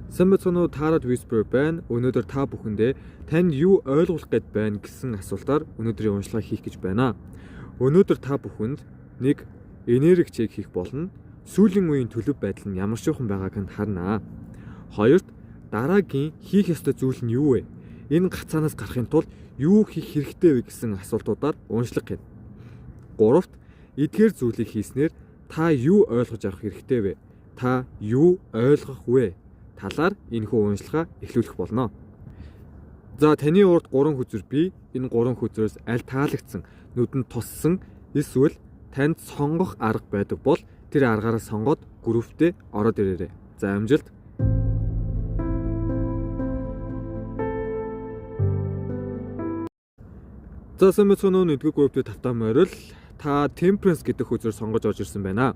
Самбацоно Tarot Whisper байна. Өнөөдөр та бүхэндээ танд юу ойлгуулах гээд байна гэсэн асуултаар өнөөдрийн уншлагаа хийх гэж байна. Өнөөдөр та бүхэнд нэг энерги чек хийх болно. Сүүлийн үеийн төлөв байдал нь ямар шуухан байгааг нь харнаа. Хоёрт дараагийн хийх ёстой зүйл нь юу вэ? Энэ гацаанаас гарахын тулд юу хийх хэрэгтэй вэ гэсэн асуултуудаар уншлага хийнэ. Гуравт эдгээр зүйлийг хийснээр та юу ойлгож авах хэрэгтэй вэ? Та юу ойлгох вэ? Талаар энэхүү уншлагаа эхлүүлэх болно. За таны урд 3 хүзэр бий. Энэ 3 хүзрээс аль таалагдсан, нүдэнд туссан эсвэл танд сонгох арга байдаг бол тэр аргаараа сонгоод групптэй ороод ирээрэй. За амжилт. За самбацоно нэгдүгээр групптэй тавтаа морил та Temperance гэдэг хүзрээр сонгож орж ирсэн байна.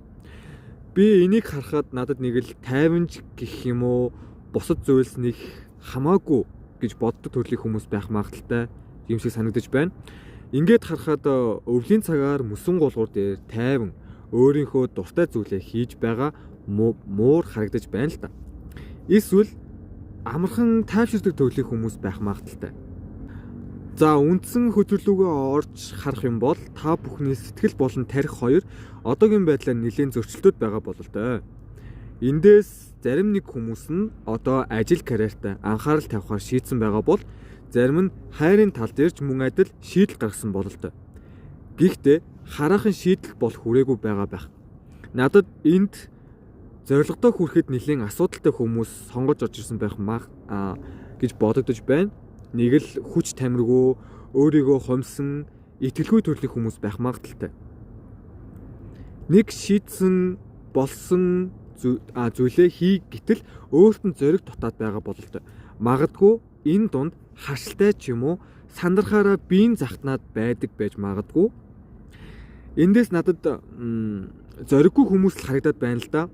Би энийг харахад надад нэг л тайванч гэх юм уу, бусад зүйлс нэг хамаагүй гэж боддог төрлийн хүмүүс байх магадaltaй юм шиг санагдаж байна. Ингээд харахад өвлийн цагаар мөсөн гулгуур дээр тайван өөрийнхөө дуртай зүйлээ хийж байгаа муур харагдаж байна л та. Эсвэл амархан тайвширдаг төрлийн хүмүүс байх магадaltaй. За үндсэн хөтөлбөрөөгөө орж харах юм бол та бүхний сэтгэл болон тарих хоёр одоогийн байдлаар нэлээд зөрчилдөд байгаа бололтой. Эндээс зарим нэг хүмүүс нь одоо ажил карьертаа анхаарал тавихаар шийдсэн байгаа бол зарим нь хайрын тал дээрч мөн адил шийдэл гаргасан бололтой. Гэхдээ хараахан шийдэл бол хүрээгүй байгаа байх. Надад энд зорилгодоо хүрэхэд нэлээд асуудалтай хүмүүс сонгож орж ирсэн байх гэж бодогдож байна. Нэг л хүч тамиргүй, өөрийгөө хомсон, итгэлгүй төрлийн хүмүүс байх магадaltaй. Нэг шийдсэн болсон зүйлээ хий гэтэл өөрт нь зориг дутаад байгаа бололтой. Магадгүй энэ дунд харшилтай ч юм уу сандрахаараа биеийн захтнаад байдаг байж магадгүй. Эндээс надад зориггүй хүмүүс л харагдаад байна л да.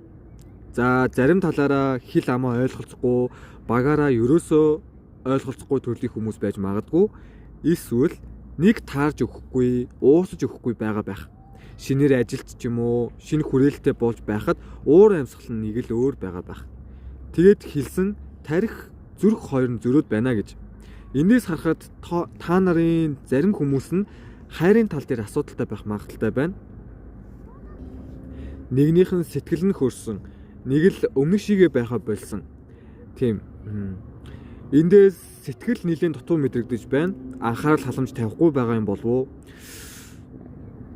За зарим талаараа хил амаа ойлголцохгүй, багаараа ерөөсөө ойлголцохгүй төрлийн хүмүүс байж магадгүй. Эсвэл нэг таарж өгөхгүй, уусаж өгөхгүй байгаа байх. Шинээр ажилт ч юм уу, шинэ хүрээлэлтэй болж байхад уур амьсгал нь нэг л өөр байгаа байх. Тэгээд хэлсэн тарих зүрх хоёр нь зөрөөд байна гэж. Энээс харахад та нарын зарим хүмүүс нь хайрын тал дээр асуудалтай байх магадaltaй байна. Нэгнийх нь сэтгэл нь хөрсөн, нэг л өмнөх шигээ байхаа болсон. Тийм. Эндээс сэтгэл нэлийн дутуу мэдрэгдэж байна. Анхаарал халамж тавихгүй байгаа юм болов уу?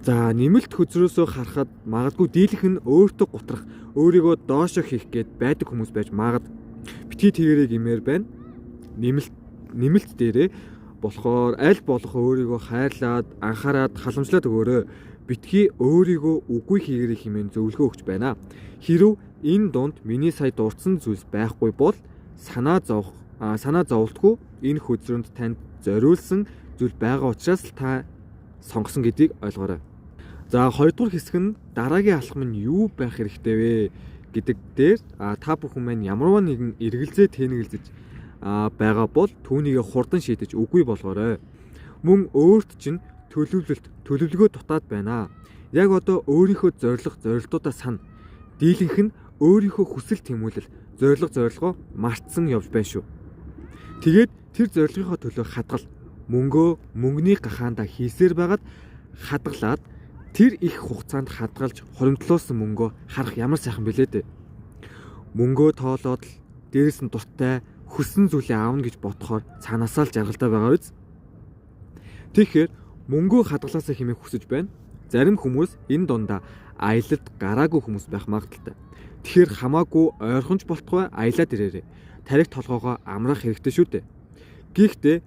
За нэмэлт хөзрөөсөө харахад магадгүй дийлэх нь өөртөө гутрах, өөрийгөө доошо хийх гээд байдаг хүмүүс байж магад. Битгий тэгэрэй гэмээр байна. Нэмэлт дээрээ болохоор аль болох өөрийгөө хайрлаад, анхаарад, халамжлаад өгөөрэй. Битгий өөрийгөө үгүй хийгэрэй хэмээн зөвлөгөө өгч байна. Хэрв энэ дунд миний сая дурдсан зүйлс байхгүй бол санаа зовлтгүй энэ хөзрөнд танд зориулсан зүйл байгаа учраас л та сонгосон гэдгийг ойлгоорой. За хоёрдугаар хэсэг нь дараагийн алхам нь юу байх хэрэгтэй вэ гэдэг дээр та бүхэн маань ямарваа нэгэн эргэлзээ тэнэгэлзэж байгаа бол түүнийг хурдан шийдэж үгүй болгоорой. Мөн өөрт чинь төлөвлөгөө дутаад байна. Яг одоо өөрийнхөө зорилгодоо сана. Дийлэнх нь өөрийнхөө хүсэл тэмүүлэл, зорилгоо мартсан явж байна шүү. Тэгээд тэр зорилгынхоо төлөө хадгал, мөнгөний гахаандаа хийсээр байгаад хадгалаад тэр их хугацаанд хадгалж хоримтлуулсан мөнгөө харах ямар сайхан билээ дээ. Мөнгөө тоолоод л дээрэс нь дуртай хүссэн зүйлээ аавна гэж бодохоор цаанаасаа л жаргалтай байгаа биз. Тэгэхээр мөнгөө хадгалаасаа хэмээн хүсэж байна. Зарим хүмүүс энэ дундаа аялалд гараагүй хүмүүс байх магадaltaй. Тэгэхээр хамаагүй ойрхонч болтугай аялаад ирээрэй. Тарих толгоогоо амраах хэрэгтэй шүү дээ. Гэхдээ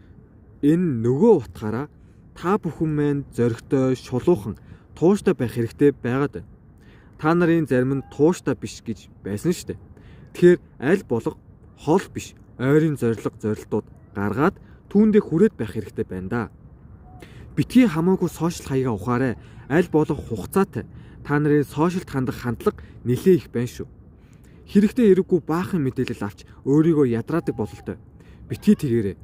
энэ нөгөө утгаараа та бүхэн маань зоригтой, шулуухан, тууштай байх хэрэгтэй байгаад байна. Та нарын зарим нь тууштай биш гэж байсан шүү дээ. Тэгэхээр аль болох хол биш, ойрын зорилтууд гаргаад түүндээ хүрээд байх хэрэгтэй байна да. Битгий хамаагүй сошиал хаягаа ухаарай. Аль болох хугацаатай. Та нарын сошиалд хандах хандлага нэлээ их байна шүү. Хэрэгтэй хэрэггүй баахан мэдээлэл авч өөрийгөө ядраадаг бололтой. Битгий тэгээрэй.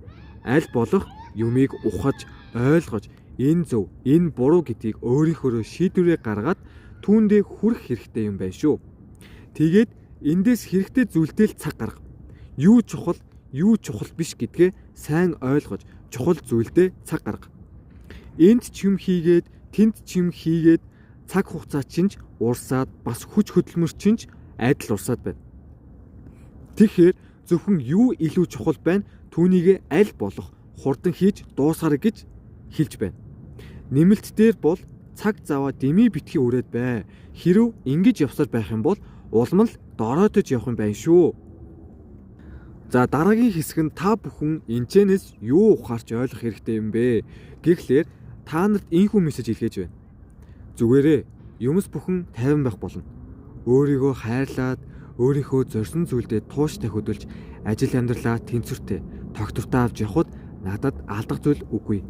Аль болох юмыг ухаж, ойлгож, энэ зөв, энэ буруу гэдгийг өөрийнхөө шийдвэрээ гаргаад түүндээ хүрэх хэрэгтэй юм байна шүү. Тэгээд эндээс хэрэгтэй зүйлдээ л цаг гарга. Юу чухал биш гэдгээ сайн ойлгож чухал зүйлдээ цаг гарга. Энд ч юм хийгээд, тэнд ч юм хийгээд цаг хугацаа чинь урсаад бас хүч хөдөлмөр чинь адил урсаад байна. Тэгэхээр зөвхөн юу илүү чухал байна түүнийг аль болох хурдан хийж дуусгаарай гэж хэлж байна. Нэмэлт дээр бол цаг заваа дэмий битгий өрөөд бай. Хэрв ингэж явсаар байх юм бол улам л дороотож явах юм байна шүү. За дараагийн хэсэг нь та бүхэн энэчнээс юу ухаарч ойлгох хэрэгтэй юм бэ? Гэхлээр та нарт энэхүү мессеж илгээж байна. Зүгээрээ юмс бүхэн тайван байх болно. Өөрийгөө хайрлаад, өөрийнхөө зорьсон зүйлдээ тууштай хөдөлж, ажил амьдралаа тэнцвэртэй, тогтвортой авч явхад надад алдах зүйл үгүй.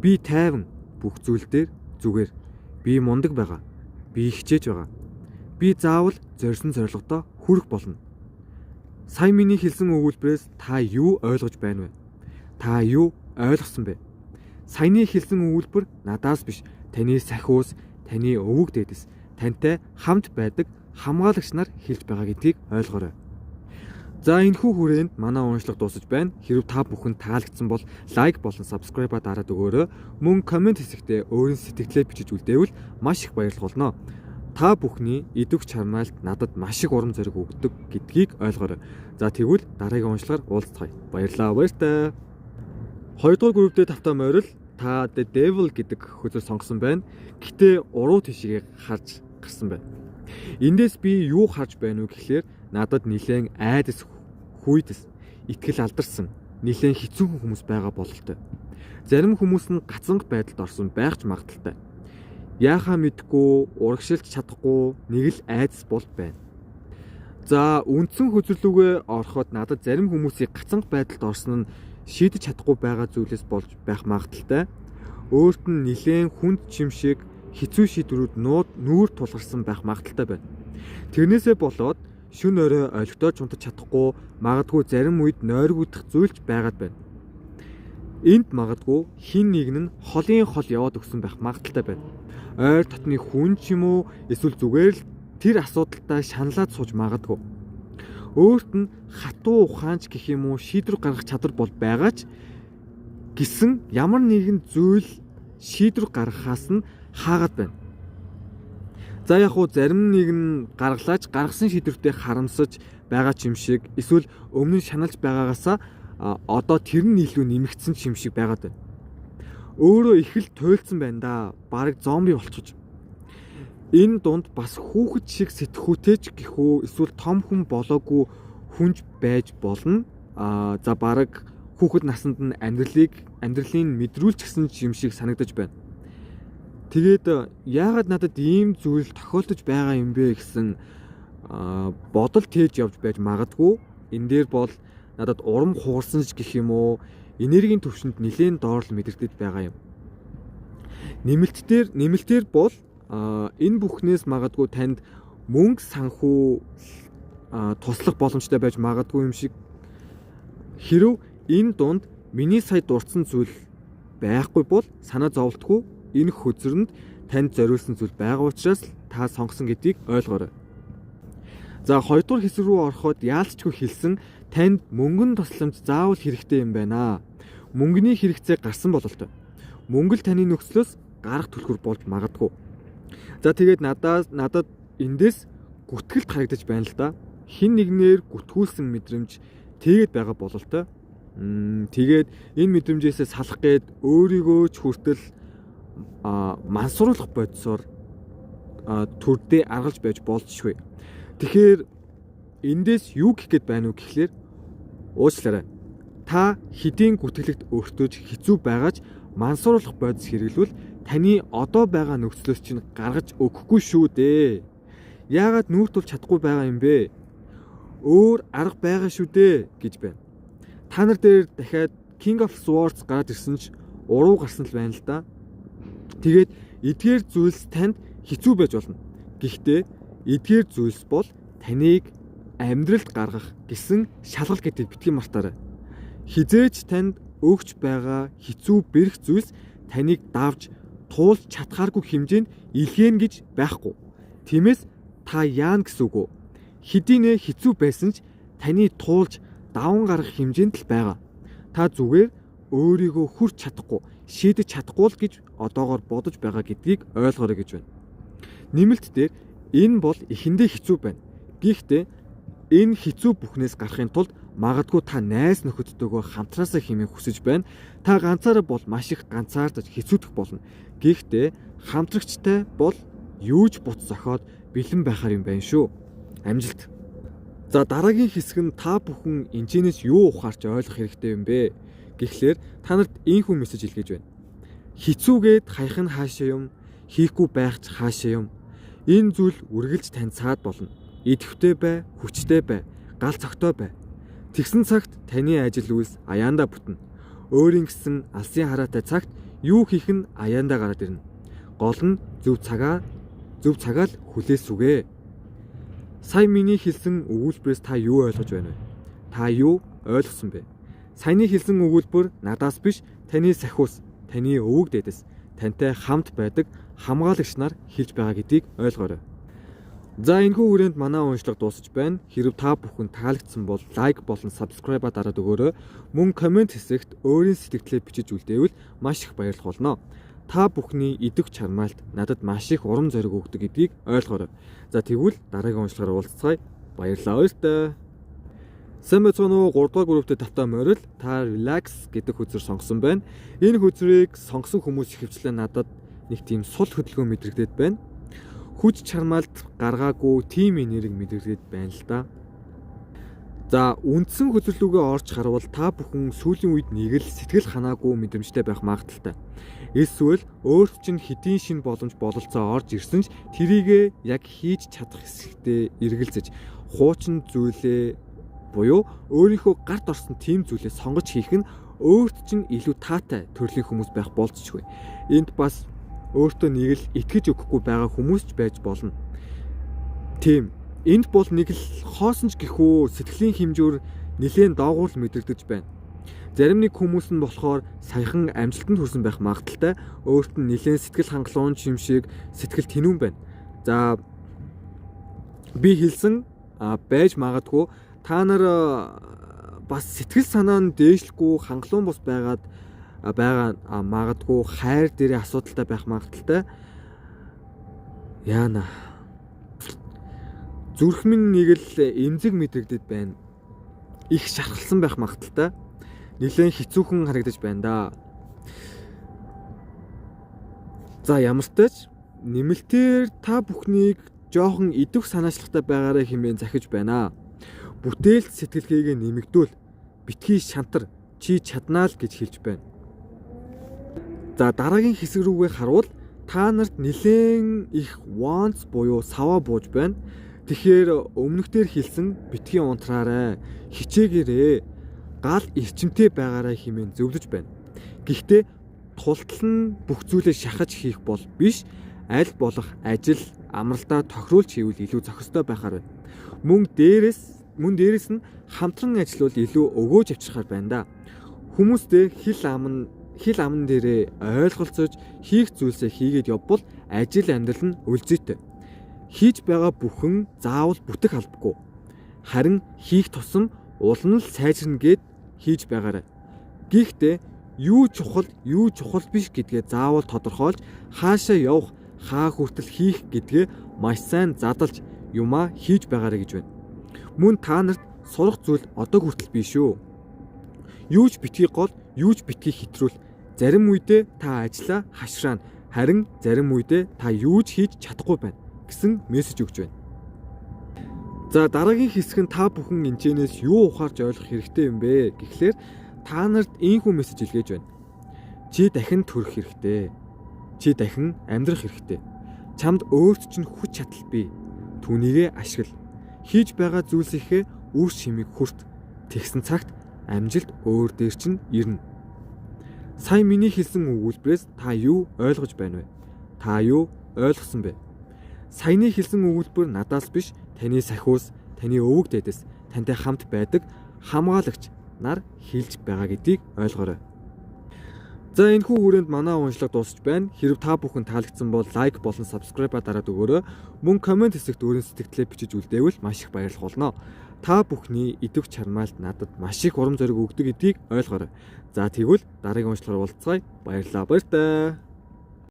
Би тайван бүх зүйл дээр зүгээр. Би мундаг байгаа. Би хичээж байгаа. Би заавал зорьсон зорилгодоо хүрэх болно. Сайн миний хэлсэн өгүүлбэрээс та юу ойлгож байна вэ? Та юу ойлгосон бэ? Саяны хэлсэн өгүүлбэр надаас биш, таны сахиус, таны өвөг дээдэс, тантай хамт байдаг хамгаалагч нар хэлж байгаа гэдгийг ойлгоорой. За энэхүү хүрээнд манай уншлага дуусаж байна. Хэрв та бүхэн таалагдсан бол лайк болон subscribe-а дараад өгөөрэй. Мөн комент хэсэгтээ өөрийн сэтгэлээ бичиж үлдээвэл маш их баярлах болно. Та бүхний идэвх чармайлт надад маш их урам зориг өгдөг гэдгийг ойлгоорой. За тэгвэл дараагийн уншлагаар уулзцгаая. Баярлалаа, баяртай. 2 дугаар групптэй тавтаа морил та The Devil гэдэг хөзөр сонгосон байна. Гэтэ уруу тишгийг харж гарсан байна. Эндээс би юу харж байна вэ гэхлээр надад нилээн айдас хүйдэс итгэл алдарсан нилээн хэцүү хүмүүс байгаа бололтой. Зарим хүмүүс нь гацанг байдалд орсон байх ч магадaltaй. Яахаа мэдгүй, урагшилж чадахгүй нэг л айдас бол байна. За үндсэн хөзөрлөгөө ороход надад зарим хүмүүсийг гацанг байдалд орсон нь шийдэж чадахгүй байгаа зүйлээс болж байх магадaltaй. Өөрт нь нилээн хүнд чимшиг хэцүү шийдвэрүүд нүүр тулгарсан байх магадaltaй байна. Тэрнээсээ болоод шүн орой олигтойч унтаж чадахгүй, магадгүй зарим үед нойргуудах зүйлч байгаад байна. Энд магадгүй хин нэг нь холын хол яваад өгсөн байх магадaltaй байна. Ойр татны хүн ч юм уу эсвэл зүгээр л тэр асуудалтай шаналаад сууж магадгүй. Өөрт нь хатуу ухаанч гэх юм уу шийдвэр гаргах чадвар бол байгаа ч гэсэн ямар нэгэн зүйл шийдвэр гаргахаас нь хаагаад байна. За яг уу зарим нэг нь гаргалаач гаргасан шийдвэртээ харамсаж байгаа ч юм шиг эсвэл өмнө нь шаналж байгаагаасаа одоо тэр нь илүү нэмэгдсэн ч юм шиг байгаад байна. Өөрөө их л туйлдсан байна да. Бараг зомби болчихж. Энэ дунд бас хүүхэд шиг сэтгхүүтэйч гэхүү эсвэл том хүн болоогүй хүнж байж болно. За бараг хүүхэд насанд нь амьдралын мэдрүүлж гисэн юм шиг санагдаж байна. Тэгээд яагаад надад ийм зүйл тохиолдож байгаа юм бэ гэсэн бодол тээж явж байж магадгүй. Энэ дээр бол надад урам хугарсан ч гэх юм уу энергийн төвшөнд нэлээд доорл мэдэрдэж байгаа юм. Нэмэлтээр бол энэ бүхнээс магадгүй танд мөнгө санхүү туслах боломжтой байж магадгүй юм шиг. Хэрв энэ дунд миний сая дурдсан зүйл байхгүй бол санаа зовлтгүй энэ хөзөрөнд танд зориулсан зүйл байгаа учраас та сонгосон гэдгийг ойлгоорой. За 2 дугаар хэсэг рүү ороход яалцчгүй хэлсэн танд мөнгөн тусламж заавал хэрэгтэй юм байна. Мөнгөний хэрэгцээ гарсан бололтой. Мөнгө л таны нөхцлөөс гарах түлхүүр болж магадгүй. За тэгээд надад эндээс гүтгэлт харагдаж байна л да. Хин нэгнээр гүтгүүлсэн мэдрэмж тэгээд байгаа бололтой. Тэгээд энэ мэдрэмжээс салах гээд өөрийгөө ч хүртэл мансууруулах бодисоор төрдөө аргалж байж болзошгүй. Тэгэхээр эндээс юу гэх гээд байна уу гэхлээр уучлаарай. Та хэдийн гүтгэлэгт өөртөөж хэцүү байгаач мансууруулах бодис хэрэглүүл таны одоо байгаа нөхцлөөс чинь гаргаж өгөхгүй шүү дээ. Яагаад нүүр тулж чадахгүй байгаа юм бэ? Өөр арга байгаа шүү дээ гэж байна. Та нар дээр дахиад King of Swords гараад ирсэн ч уруу гарсан л байна л да. Тэгээд эдгээр зүйлс танд хэцүү байж болно. Гэхдээ эдгээр зүйлс бол таныг амьдралд гаргах гэсэн шалгал гэдэг битгий мартаарай. Хизээч танд өгч байгаа хэцүү бэрх зүйлс таныг давж туулж чадхааргүй хэмжээнд илгээн гэж байхгүй. Тиймээс та яана гэсэн үг үү? Хэдийнэ хэцүү байсан ч таны туулж даван гарах хэмжээнд л байгаа. Та зүгээр өөрийгөө хүрч чадахгүй, шийдэж чадахгүй л гэж одоогоор бодож байгаа гэдгийг ойлгоорой гэж байна. Нэмэлт дээр энэ бол эхэндээ хэцүү байна. Гэхдээ энэ хэцүү бүхнээс гарахын тулд магадгүй та найз нөхөдтэйгөө хамтраасаа хэмээн хүсэж байна. Та ганцаараа бол маш их ганцаардаж хэцүүдэх болно. Гэхдээ хамтрагчтай бол юу ч бут зохиод бэлэн байхаар юм байна шүү. Амжилт. За дараагийн хэсэг нь та бүхэн энэчнээс юу ухаарч ойлгох хэрэгтэй юм бэ? Гэхдээ та нарт ийхүү мессеж илгээж байна. Хэцүүгээд хаях нь хаашаа юм, хийхгүй байх ч хаашаа юм. Энэ зүйл үргэлж тань цаад болно. Идэвхтэй бай, хүчтэй бай, гал цогтой бай. Тэгсэн цагт таны ажил үйлс аяандаа бүтнэ. Өөрийн гэсэн алсын хараатай цагт юу хийх нь аяандаа гараад ирнэ. Гол нь зөв цагаа л хүлээсүгэ. Сая миний хэлсэн өгүүлбэрээс та юу ойлгож байна вэ? Та юу ойлгосон бэ? Саяны хэлсэн өгүүлбэр надаас биш, таны сахиус, таны өвөг дээдэс, тантай хамт байдаг хамгаалагч нар хэлж байгаа гэдгийг ойлгоорой. За энэхүү хүрээнд манай уншлага дуусаж байна. Хэрв та бүхэн таалагдсан бол лайк болон subscribe дараад өгөөрэй. Мөн комент хэсэгт өөрийн сэтгэлдээ бичиж үлдээвэл маш их баярлах болно. Та бүхний идэв чармаалт надад маш их урам зориг өгдөг гэдгийг ойлгоорой. За тэгвэл дараагийн уншлагаар уулзцгаая. Баярлалаа баяртай. Сайн байцгаана уу? 3 дугаар групптэй тавтай морил та relax гэдэг хөзөр сонгосон байна. Энэ хөзрийг сонгосон хүмүүс ихэвчлэн надад нэг тийм сул хөдөлгөөн мэдрэгдээд байна. Хүч чармаалт гаргаагүй тим энерги мэдрэгдээд байна л да. За үндсэн хөзөрлөгөө орж харвал та бүхэн сүүлийн үед нэг л сэтгэл ханаагүй мэдрэмжтэй байх магадaltaй. Эсвэл өөрт чинь хэдийн шин боломж бололцоо орж ирсэн ч тэрийгэ яг хийж чадах хэсэгтээ эргэлзэж хуучин зүйлээ буюу өөрийнхөө гарт орсон тийм зүйлээ сонгож хийх нь өөрт чинь илүү таатай төрлийн хүмүүс байх болцчихгүй. Энд бас өөртөө нэг л итгэж өгөхгүй байгаа хүмүүс ч байж болно. Тийм. Энд бол нэг л хоосон ч гэхүү сэтгэлийн хэмжүүр нэлээд доогуур мэдрэгдэж байна. Зарим нэг хүмүүс нь болохоор саяхан амжилтанд хүрсэн байх магадaltaй, өөрт нь нэлээд сэтгэл хангалуун юм шиг сэтгэл тэнүүн байна. За би хэлсэн байж магадгүй та нар бас сэтгэл санаа нь дээшлэхгүй хангалуун бус байгаа магадгүй хайр дээрээ асуудалтай байх магадaltaй. Яана. Зүрх минь нэг л эмзэг мэдрэгдээд байна. Их шархалсан байх магадaltaй. Нилээн хэцүүхэн харагдаж байна да. За ямар ч тач нэмэлтээр та бүхнийг жоохон идэвх санаачлагтай байгаарай хэмээн захиж байна. Бүтээлт сэтгэлгээгээ нэмэгдүүл. Битгий шантар чи чаднаа л гэж хэлж байна. За дараагийн хэсэг рүүгээ харвал та нарт нэлээн их wants буюу саваа бууж байна. Тэгэхээр өмнөхдөр хэлсэн битгий унтраарай, хичээгээрээ, гал эрчимтэй байгаарай хэмээн зөвлөж байна. Гэхдээ тултал нь бүх зүйлээ шахаж хийх бол биш, аль болох ажил, амралтаа тохируулж хийвэл илүү зохистой байхаар байна. Мөн дээрэс нь хамтран ажиллавал илүү өгөөж авчрахаар байна да. Хүмүүстэй хил амн дээрээ ойлголцож хийх зүйлсээ хийгээд явбал ажил амьдрал нь үлзийтэй. Хийж байгаа бүхэн заавал бүтэх албагүй. Харин хийх тусам улам л сайжирна гэд хийж байгаарай. Гэхдээ юу чухал биш гэдгээ заавал тодорхойлж хаашаа явах, хаа хүртэл хийх гэдгээ маш сайн задалж юмаа хийж байгаарай гэж байна. Мөн та нарт сурах зүйл одоо хүртэл биш шүү. Юу ч битгий гол, юу ч битгий хэтрүүл. Зарим үедээ та ажиллаа хашраана, харин зарим үедээ та юу ч хийж чадахгүй байна гэсэн мессеж өгч байна. За дараагийн хэсэг нь та бүхэн энэчнээс юу ухаарч ойлгох хэрэгтэй юм бэ гэхлээр та нарт ийхүү мессеж илгээж байна. Чи дахин төрөх хэрэгтэй. Чи дахин амьдрах хэрэгтэй. Чамд өөрт чинь хүч чадал бий. Түүнийгээ ашигла. Хийж байгаа зүйлсийнхээ үр шимийг хүрт. Тэгсэн цагт амжилт өөр дээр чинь ирнэ. Сая миний хэлсэн өгүүлбэрээс та юу ойлгож байна вэ? Та юу ойлгосон бэ? Саяны хэлсэн өгүүлбэр надаас биш, таны сахиус, таны өвөг дээдэс, тантай хамт байдаг хамгаалагч нар хэлж байгаа гэдгийг ойлгоорой. За энэхүү хүрээнд манай уншлага дуусч байна. Хэрв та бүхэн таалагдсан бол лайк болон subscribe дараад өгөөрэй. Мөн комент хэсэгт өөрийн сэтгэлдээ бичиж үлдээвэл маш их баярлах болно. та бүхний идэвх чармаалт надад маш их урам зориг өгдөг гэдгийг ойлгоорой. За тэгвэл дараагийн уншлахаар уулзцаая. Баярлалаа. Баяр таа.